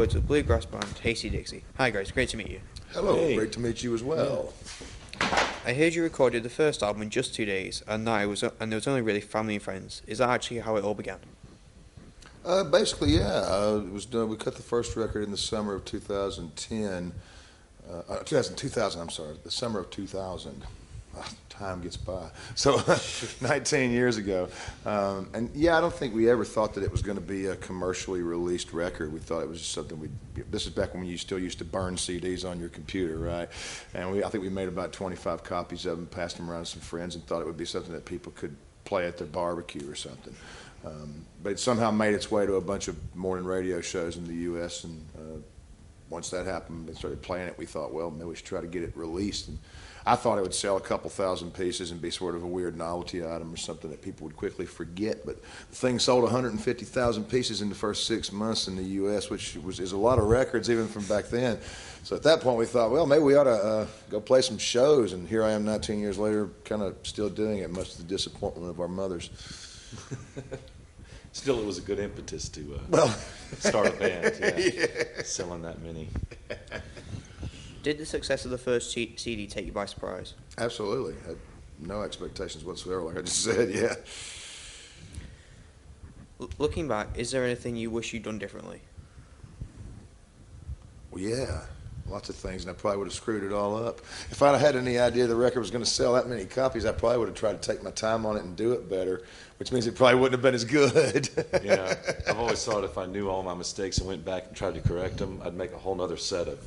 forward to the bluegrass band Hayseed Dixie. Hi guys, great to meet you. Hello, Hey. great to meet you as well. I heard you recorded the first album in just 2 days, and there was only really family and friends. Is that actually how it all began? Basically, yeah. It was done. We cut the first record in the summer of 2010. 2000, I'm sorry, the summer of 2000. Time gets by. So 19 years ago. And yeah, I don't think we ever thought that it was going to be a commercially released record. We thought it was just something this is back when you still used to burn CDs on your computer, right? And I think we made about 25 copies of them, passed them around to some friends, and thought it would be something that people could play at their barbecue or something. But it somehow made its way to a bunch of morning radio shows in the U.S. and once that happened and started playing it, we thought, well, maybe we should try to get it released. And I thought it would sell a couple thousand pieces and be sort of a weird novelty item or something that people would quickly forget. But the thing sold 150,000 pieces in the first 6 months in the U.S., which is a lot of records even from back then. So at that point we thought, well, maybe we ought to go play some shows. And here I am 19 years later, kind of still doing it, much to the disappointment of our mothers. Still, it was a good impetus to Well, start a band, yeah. Yeah. Selling that many. Did the success of the first CD take you by surprise? Absolutely. Had no expectations whatsoever, like I just said, yeah. Looking back, is there anything you wish you'd done differently? Well, yeah, lots of things, and I probably would have screwed it all up. If I'd have had any idea the record was going to sell that many copies, I probably would have tried to take my time on it and do it better, which means it probably wouldn't have been as good. Yeah, I've always thought if I knew all my mistakes and went back and tried to correct them, I'd make a whole other set of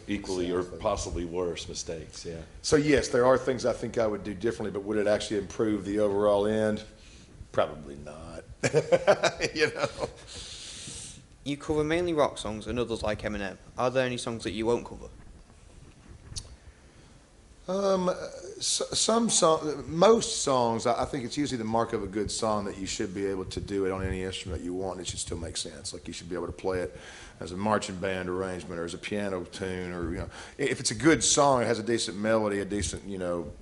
equally or possibly worse mistakes, yeah. So yes, there are things I think I would do differently, but would it actually improve the overall end? Probably not. You know? You cover mainly rock songs and others like Eminem. Are there any songs that you won't cover? Most songs, I think it's usually the mark of a good song that you should be able to do it on any instrument you want. It should still make sense. Like you should be able to play it as a marching band arrangement or as a piano tune, or if it's a good song, it has a decent melody, a decent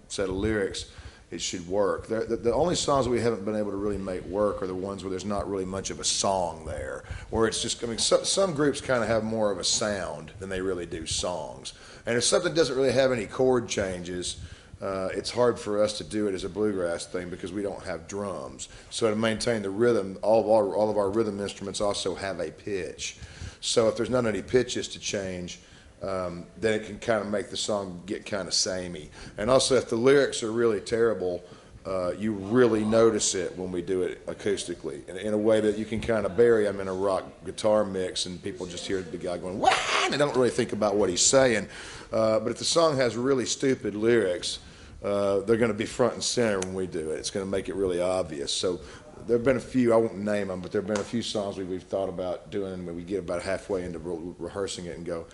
set of lyrics, it should work. The only songs that we haven't been able to really make work are the ones where there's not really much of a song there, where it's just, some groups kind of have more of a sound than they really do songs. And if something doesn't really have any chord changes, it's hard for us to do it as a bluegrass thing because we don't have drums. So to maintain the rhythm, all of our rhythm instruments also have a pitch. So if there's not any pitches to change, then it can kind of make the song get kind of samey. And also if the lyrics are really terrible, you really notice it when we do it acoustically in a way that you can kind of bury them in a rock guitar mix and people just hear the guy going, wah, and they don't really think about what he's saying. But if the song has really stupid lyrics, they're going to be front and center when we do it. It's going to make it really obvious. So there have been a few, I won't name them, but there have been a few songs we've thought about doing when we get about halfway into rehearsing it and go,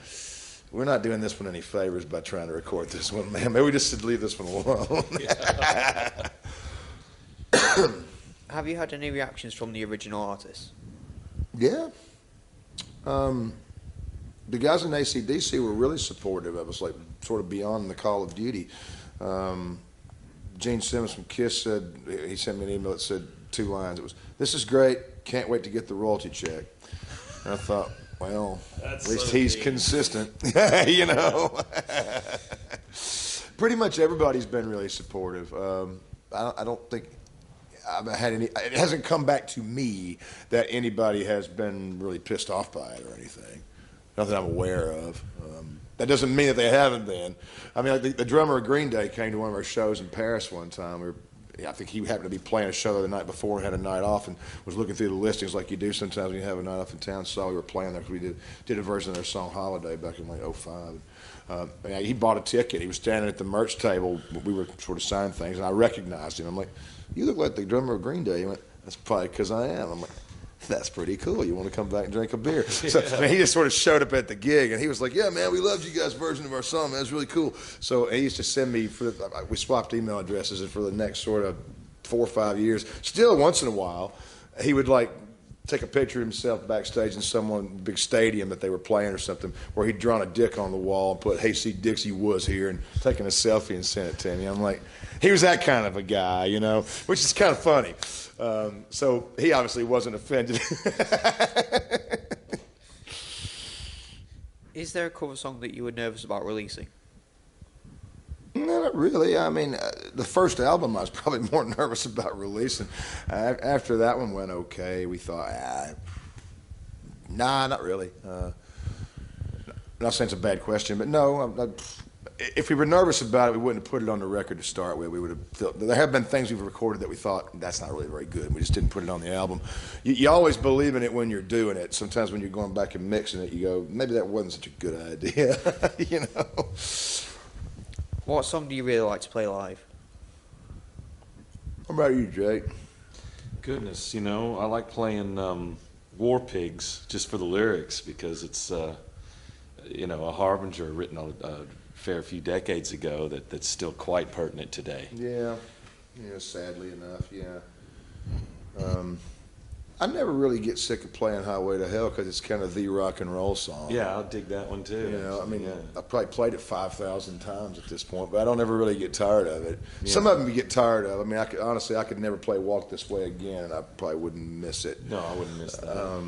we're not doing this one any favors by trying to record this one, man. Maybe we just should leave this one alone. Have you had any reactions from the original artists? Yeah. The guys in Hayseed Dixie were really supportive of us, like sort of beyond the call of duty. Gene Simmons from Kiss said, he sent me an email that said 2 lines. It was, "This is great, can't wait to get the royalty check." And I thought, well, at least he's consistent, Pretty much everybody's been really supportive. I don't think I've had any, it hasn't come back to me that anybody has been really pissed off by it or anything. Not that I'm aware of. That doesn't mean that they haven't been. I mean, like the drummer of Green Day came to one of our shows in Paris one time. I think he happened to be playing a show the night before and had a night off and was looking through the listings like you do sometimes when you have a night off in town. Saw we were playing there because we did a version of their song Holiday back in like '05. He bought a ticket. He was standing at the merch table. We were sort of signing things, and I recognized him. I'm like, "You look like the drummer of Green Day." He went, "That's probably because I am." I'm like, "That's pretty cool. You want to come back and drink a beer?" So he just sort of showed up at the gig, and he was like, "Yeah, man, we loved you guys' version of our song. That was really cool." So he used to send me, we swapped email addresses, and for the next sort of 4 or 5 years, still once in a while, he would like take a picture of himself backstage in some big stadium that they were playing or something, where he'd drawn a dick on the wall and put "Hayseed Dixie was here" and taken a selfie and sent it to me. I'm like, he was that kind of a guy, which is kind of funny. So he obviously wasn't offended. Is there a cover song that you were nervous about releasing? No, not really. I mean, the first album I was probably more nervous about releasing. After that one went okay, we thought, nah, not really. Not saying it's a bad question, but no. If we were nervous about it, we wouldn't have put it on the record to start with. We would have. There have been things we've recorded that we thought that's not really very good. We just didn't put it on the album. You always believe in it when you're doing it. Sometimes when you're going back and mixing it, you go, maybe that wasn't such a good idea. You know. What song do you really like to play live? What about you, Jake? Goodness, you know, I like playing War Pigs just for the lyrics because it's, you know, a harbinger written a fair few decades ago that's still quite pertinent today. Yeah, sadly enough, yeah. I never really get sick of playing Highway to Hell because it's kind of the rock and roll song. Yeah, I'll dig that one too. You know, I mean, yeah. I probably played it 5,000 times at this point, but I don't ever really get tired of it. Yeah. Some of them you get tired of. I mean, honestly, I could never play Walk This Way again, and I probably wouldn't miss it. No, I wouldn't miss that.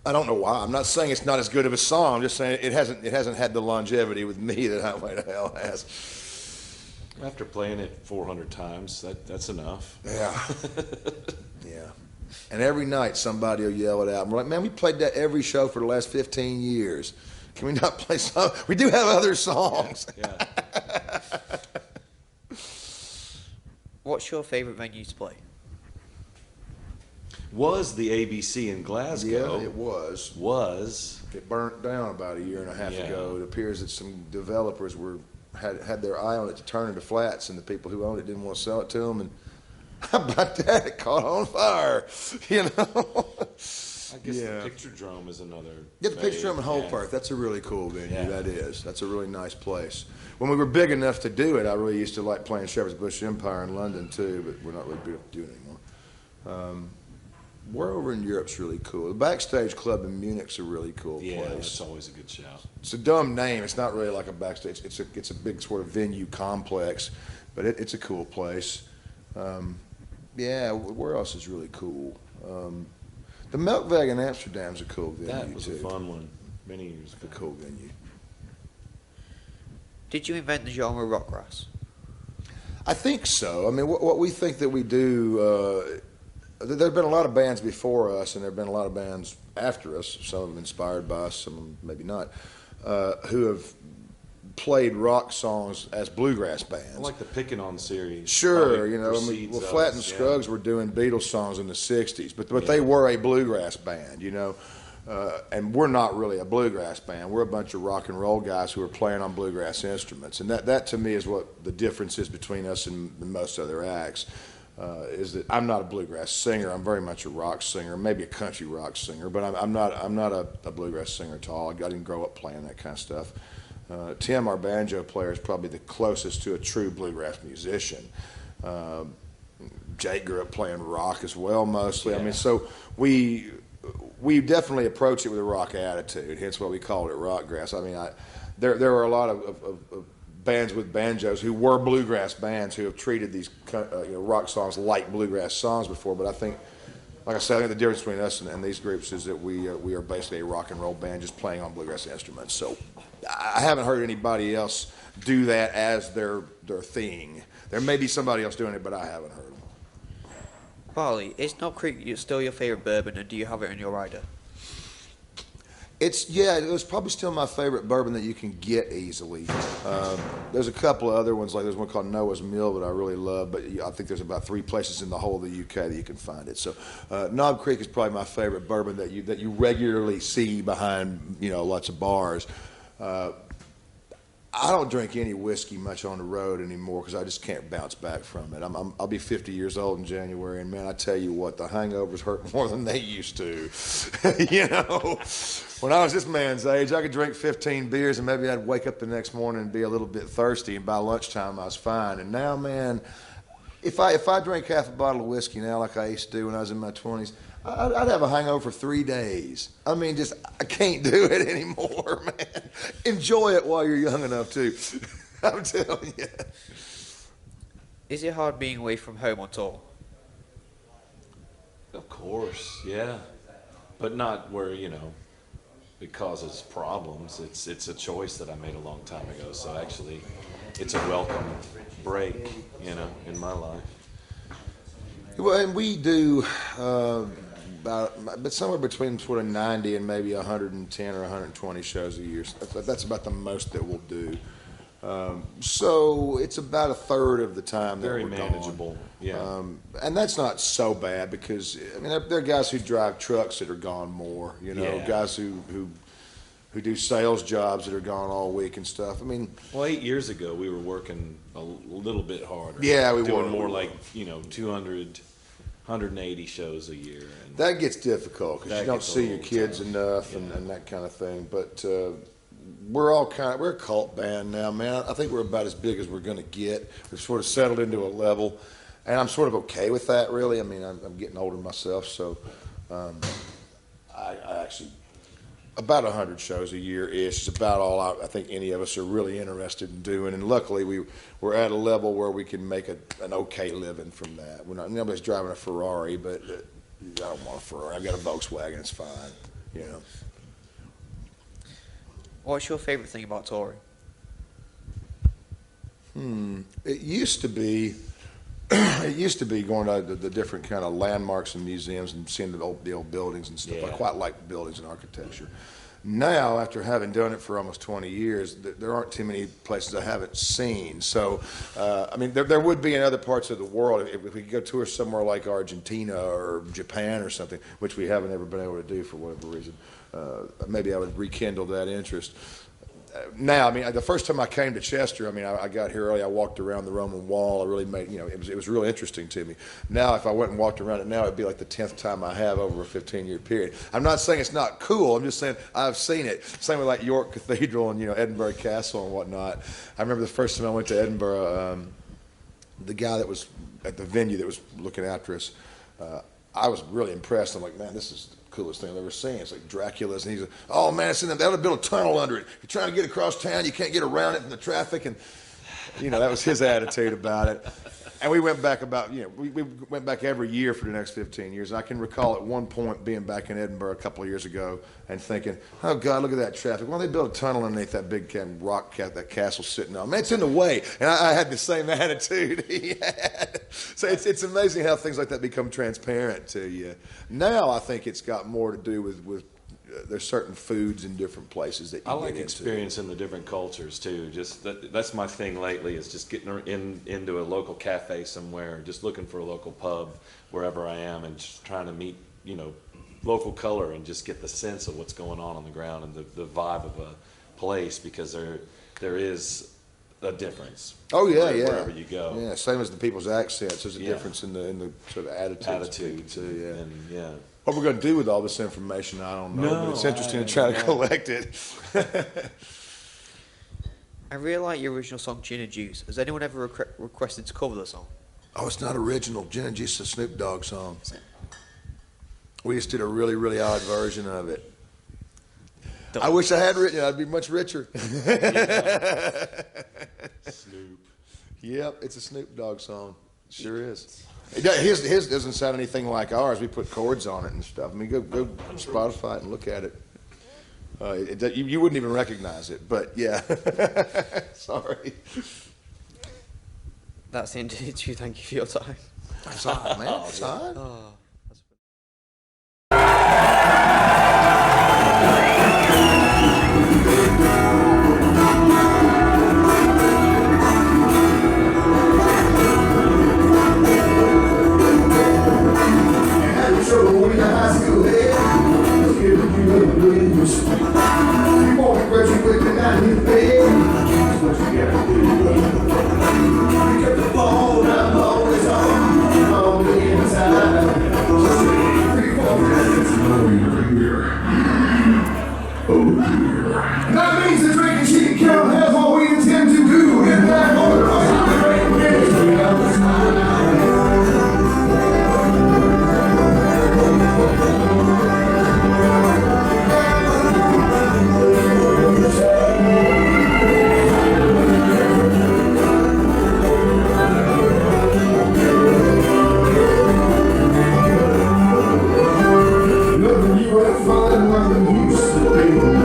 I don't know why. I'm not saying it's not as good of a song. I'm just saying it hasn't had the longevity with me that Highway to Hell has. After playing it 400 times, that's enough. Yeah. Yeah. And every night somebody will yell it out. And we're like, man, we played that every show for the last 15 years. Can we not play some? We do have other songs. Yeah. What's your favourite venue to play? Was the ABC in Glasgow. Yeah, it was. Was. It burnt down about a year and a half ago. It appears that some developers had their eye on it to turn into flats, and the people who owned it didn't want to sell it to them. And how about that? It caught on fire, you know. I guess the Picture-Drome is another. Yeah, the Picture-Drome in Holpark. That's a really cool venue. That is. That's a really nice place. When we were big enough to do it, I really used to like playing Shepherd's Bush Empire in London too, but we're not really big enough to do it anymore. We're over in Europe's really cool. The Backstage Club in Munich's a really cool place. Yeah, that's always a good shout. It's a dumb name. It's not really like a backstage. It's a big sort of venue complex, but it's a cool place. Yeah, where else is really cool? The Melkweg in Amsterdam's a cool venue That was too. a fun one many years ago. A cool venue. Did you invent the genre Rockgrass? I think so. I mean, what we think that we do. There have been a lot of bands before us, and there have been a lot of bands after us. Some of them inspired by us, some of them maybe not, who have played rock songs as bluegrass bands. I like the Pickin' On series. Sure, you know, I mean, well, Flatt and Scruggs were doing Beatles songs in the '60s, but they were a bluegrass band, you know, and we're not really a bluegrass band. We're a bunch of rock and roll guys who are playing on bluegrass instruments, and that to me is what the difference is between us and most other acts. Is that I'm not a bluegrass singer. I'm very much a rock singer, maybe a country rock singer, but I'm not a bluegrass singer at all. I didn't grow up playing that kind of stuff. Tim, our banjo player, is probably the closest to a true bluegrass musician. Jake grew up playing rock as well, mostly. Yeah. I mean, so we definitely approach it with a rock attitude. Hence why we called it Rockgrass. I mean, there are a lot of bands with banjos who were bluegrass bands who have treated these rock songs like bluegrass songs before. But I think, like I said, I think the difference between us and these groups is that we are basically a rock and roll band just playing on bluegrass instruments. So I haven't heard anybody else do that as their thing. There may be somebody else doing it, but I haven't heard them. Barley, is Knob Creek still your favourite bourbon, and do you have it in your rider? It was probably still my favorite bourbon that you can get easily. There's a couple of other ones, like there's one called Noah's Mill that I really love, but I think there's about 3 places in the whole of the UK that you can find it. So Knob Creek is probably my favorite bourbon that you regularly see behind lots of bars. I don't drink any whiskey much on the road anymore because I just can't bounce back from it. I'll be 50 years old in January, and man, I tell you what, the hangovers hurt more than they used to. When I was this man's age, I could drink 15 beers and maybe I'd wake up the next morning and be a little bit thirsty, and by lunchtime I was fine. And now, man, if I drank half a bottle of whiskey now like I used to do when I was in my 20s, I'd have a hangover for 3 days. I mean, I can't do it anymore, man. Enjoy it while you're young enough to. I'm telling you. Is it hard being away from home on tour? Of course, yeah. But not where, it causes problems. It's a choice that I made a long time ago. So actually, it's a welcome break, you know, in my life. Well, and we do but somewhere between sort of 90 and maybe 110 or 120 shows a year. That's about the most that we'll do. So it's about a third of the time that Very we're manageable, gone. yeah. And that's not so bad because, I mean, there are guys who drive trucks that are gone more, you know, Yeah. guys who do sales jobs that are gone all week and stuff. I mean, Well, 8 years ago, we were working a little bit harder. Yeah, we doing were. more like, you know, 200, 180 shows a year. And that gets difficult because That you don't gets a see your little kids tough. enough and that kind of thing. But we're a cult band now, man. I think we're about as big as we're going to get. We've sort of settled into a level, and I'm sort of okay with that, really. I mean, I'm getting older myself, so I actually about 100 shows a year-ish is about all I think any of us are really interested in doing. And luckily, we're at a level where we can make an okay living from that. Nobody's driving a Ferrari, but I don't want a Ferrari. I've got a Volkswagen. It's fine, you know. What's your favourite thing about touring? It used to be going to the different kind of landmarks and museums and seeing the old buildings and stuff. I Yeah. quite like buildings and architecture. Now, after having done it for almost 20 years, there aren't too many places I haven't seen. So, I mean, there would be in other parts of the world, if we could go tour somewhere like Argentina or Japan or something, which we haven't ever been able to do for whatever reason, maybe I would rekindle that interest. Now, I mean, the first time I came to Chester, I mean, I got here early. I walked around the Roman Wall. I really made, you know, it was really interesting to me. Now, if I went and walked around it now, it'd be like the 10th time I have over a 15-year period. I'm not saying it's not cool. I'm just saying I've seen it. Same with like York Cathedral and, you know, Edinburgh Castle and whatnot. I remember the first time I went to Edinburgh, the guy that was at the venue that was looking after us, I was really impressed. I'm like, man, this is coolest thing I've ever seen. It's like Dracula's, and he's like, oh man, it's in them. They ought to build a tunnel under it. You're trying to get across town, you can't get around it in the traffic, and you know that was his attitude about it. And we went back we went back every year for the next 15 years. And I can recall at one point being back in Edinburgh a couple of years ago and thinking, oh God, look at that traffic. Why don't they build a tunnel underneath that big that castle sitting on? Man, it's in the way. And I had the same attitude he had. So it's amazing how things like that become transparent to you. Now I think it's got more to do with there's certain foods in different places that you I like get into. experiencing the different cultures too. Just that's my thing lately is just getting into a local cafe somewhere, just looking for a local pub wherever I am, and just trying to meet, you know, local color and just get the sense of what's going on the ground and the vibe of a place, because there is a difference. Oh yeah, yeah. Wherever you go. Yeah, same as the people's accents. There's a Yeah. difference in the sort of attitudes too. Yeah. And yeah. What we're going to do with all this information, I don't know, No, but it's interesting to try to yeah. collect it. I really like your original song, Gin and Juice. Has anyone ever requested to cover the song? Oh, it's not original. Gin and Juice is a Snoop Dogg song. We just did a really, really odd version of it. I wish I had written it. I'd be much richer. Snoop. Yep, it's a Snoop Dogg song. Sure is. His doesn't sound anything like ours. We put chords on it and stuff. I mean, go Spotify it and look at it. You wouldn't even recognize it, but yeah. Sorry. That's the end of the interview. Thank you for your time. It's on, man. It's on. Oh. That means the drinking she can count has what we intend to do. Get back on the Nothing you ain't find like you used to be.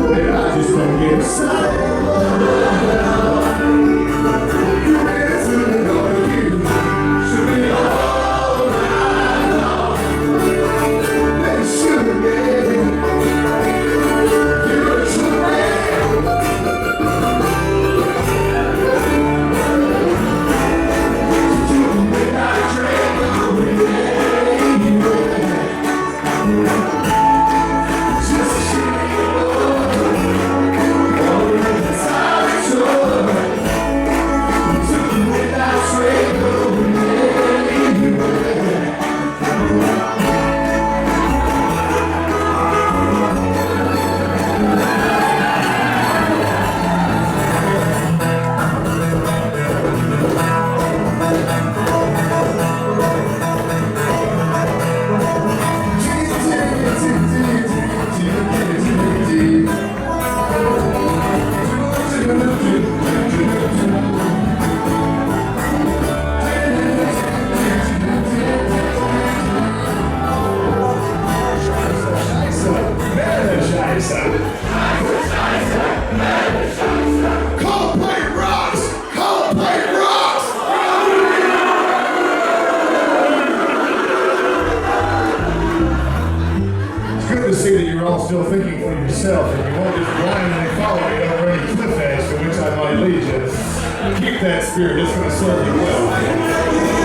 keep that spirit. It's going to serve you well.